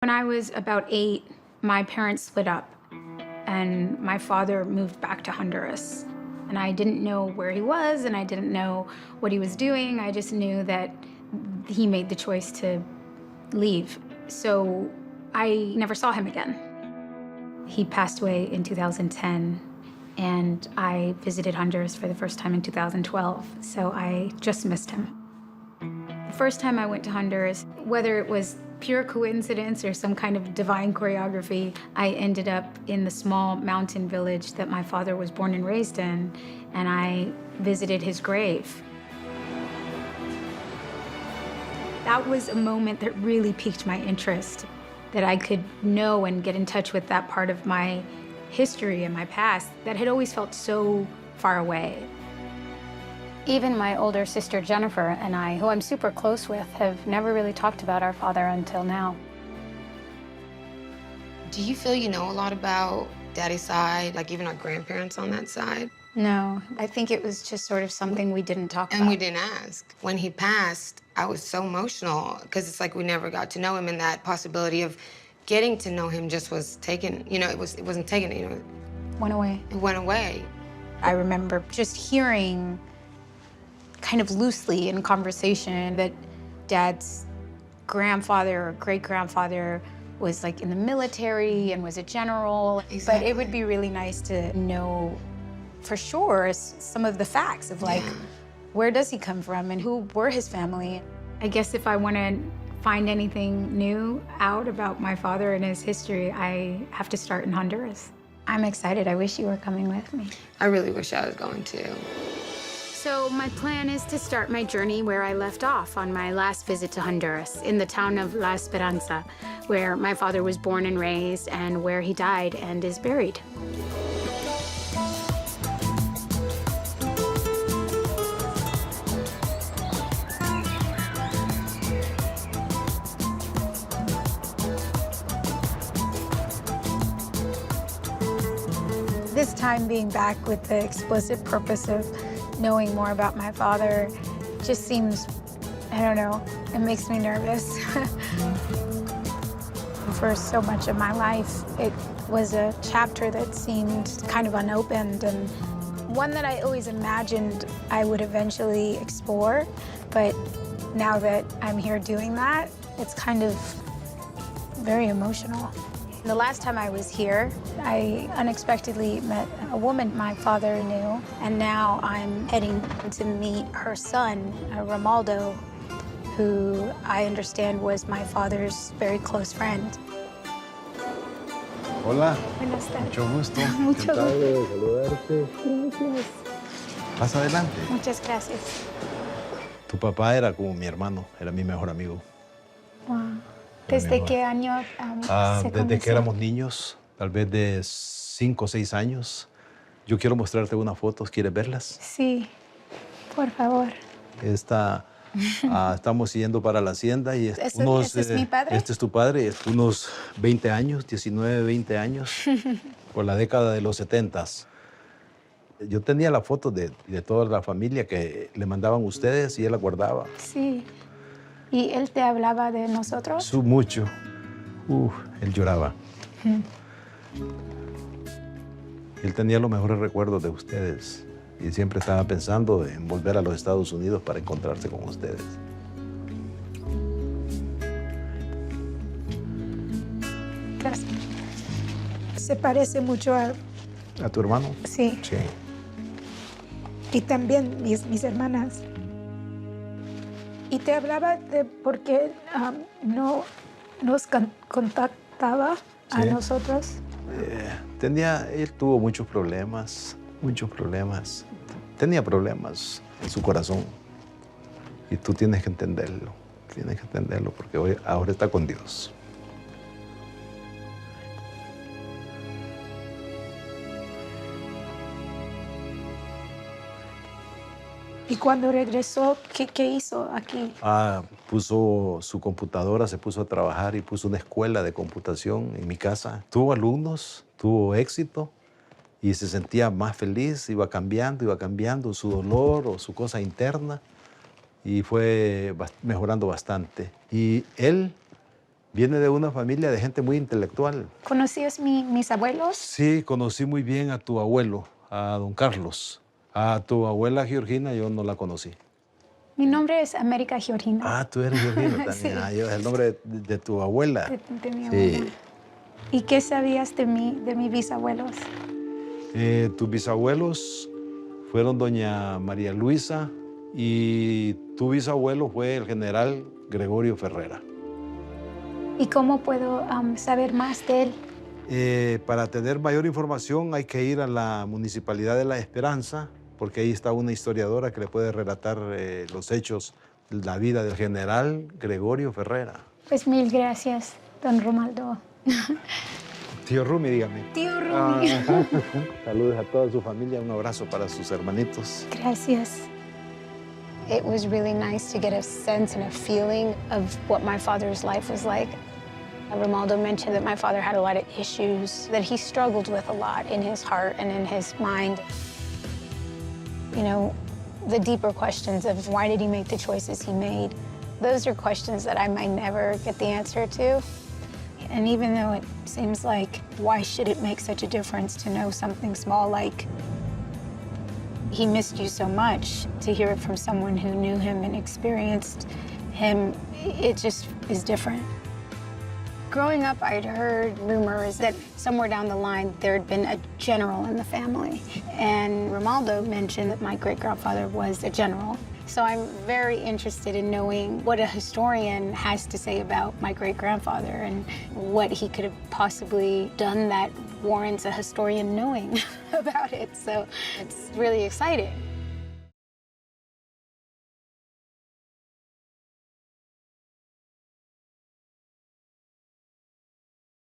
When I was about 8, my parents split up, and my father moved back to Honduras. And I didn't know where he was, and I didn't know what he was doing. I just knew that he made the choice to leave. So I never saw him again. He passed away in 2010, and I visited Honduras for the first time in 2012, so I just missed him. The first time I went to Honduras, whether it was pure coincidence or some kind of divine choreography, I ended up in the small mountain village that my father was born and raised in, and I visited his grave. That was a moment that really piqued my interest, that I could know and get in touch with that part of my history and my past that had always felt so far away. Even my older sister Jennifer and I, who I'm super close with, have never really talked about our father until now. Do you feel you know a lot about Daddy's side, like even our grandparents on that side? No, I think it was just sort of something we didn't talk about. And we didn't ask. When he passed, I was so emotional because it's like we never got to know him, and that possibility of getting to know him just was taken, it wasn't taken, Went away. it went away. I remember just hearing kind of loosely in conversation that Dad's grandfather or great-grandfather was like in the military and was a general. Exactly. But it would be really nice to know for sure some of the facts of like, where does he come from and who were his family? I guess if I want to find anything new out about my father and his history, I have to start in Honduras. I'm excited. I wish you were coming with me. I really wish I was going too. So my plan is to start my journey where I left off on my last visit to Honduras, in the town of La Esperanza, where my father was born and raised and where he died and is buried. This time being back with the explicit purpose of knowing more about my father just seems, I don't know, it makes me nervous. For so much of my life, it was a chapter that seemed kind of unopened and one that I always imagined I would eventually explore. But now that I'm here doing that, it's kind of very emotional. The last time I was here, I unexpectedly met a woman my father knew, and now I'm heading to meet her son, Romaldo, who I understand was my father's very close friend. Hola. Buenas tardes. Mucho gusto. Mucho Encantado de saludarte. Gracias. Pasa adelante. Muchas gracias. Tu papá era como mi hermano, era mi mejor amigo. Wow. ¿Desde qué año se Desde que conocieron? éramos niños, tal vez de 5 o 6 años. Yo quiero mostrarte unas fotos, ¿quieres verlas? Sí, por favor. Estamos yendo para la hacienda y ¿Ese es mi padre? Este es tu padre, unos 20 años, 19, 20 años, por la década de los 70s. Yo tenía las fotos de toda la familia que le mandaban ustedes y él la guardaba. Sí. ¿Y él te hablaba de nosotros? Mucho. Él lloraba. Él tenía los mejores recuerdos de ustedes y siempre estaba pensando en volver a los Estados Unidos para encontrarse con ustedes. Gracias. Se parece mucho a... ¿A tu hermano? Sí. Sí. Y también mis hermanas. Y te hablaba de por qué no nos contactaba a Sí. nosotros. Él tuvo muchos problemas. Tenía problemas en su corazón. Y tú tienes que entenderlo. Tienes que entenderlo porque ahora está con Dios. Y cuando regresó, ¿qué hizo aquí? Puso su computadora, se puso a trabajar y puso una escuela de computación en mi casa. Tuvo alumnos, tuvo éxito y se sentía más feliz, iba cambiando su dolor o su cosa interna y fue mejorando bastante. Y él Viene de una familia de gente muy intelectual. ¿Conocías mis abuelos? Sí, conocí muy bien a tu abuelo, a don Carlos. A tu abuela Georgina yo no la conocí. Mi nombre es America Georgina. Ah, tú eres Georgina también. Sí. Ah, es el nombre de tu abuela. De mi Sí. abuela. ¿Y qué sabías de mis bisabuelos? Tus bisabuelos fueron doña María Luisa y tu bisabuelo fue el general Gregorio Ferrera. ¿Y cómo puedo saber más de él? Para tener mayor información hay que ir a la Municipalidad de La Esperanza, porque ahí está una historiadora que le puede relatar los hechos, la vida del general Gregorio Ferrera. Pues mil gracias, don Romaldo. Tío Rumi, dígame. Tío Rumi. Saludos a toda su familia, un abrazo para sus hermanitos. Gracias. It was really nice to get a sense and a feeling of what my father's life was like. Romaldo mentioned that my father had a lot of issues that he struggled with a lot in his heart and in his mind. You know, the deeper questions of why did he make the choices he made? Those are questions that I might never get the answer to. And even though it seems like, why should it make such a difference to know something small like he missed you so much, to hear it from someone who knew him and experienced him, it just is different. Growing up, I'd heard rumors that somewhere down the line there had been a general in the family. And Romaldo mentioned that my great-grandfather was a general. So I'm very interested in knowing what a historian has to say about my great-grandfather and what he could have possibly done that warrants a historian knowing about it. So it's really exciting.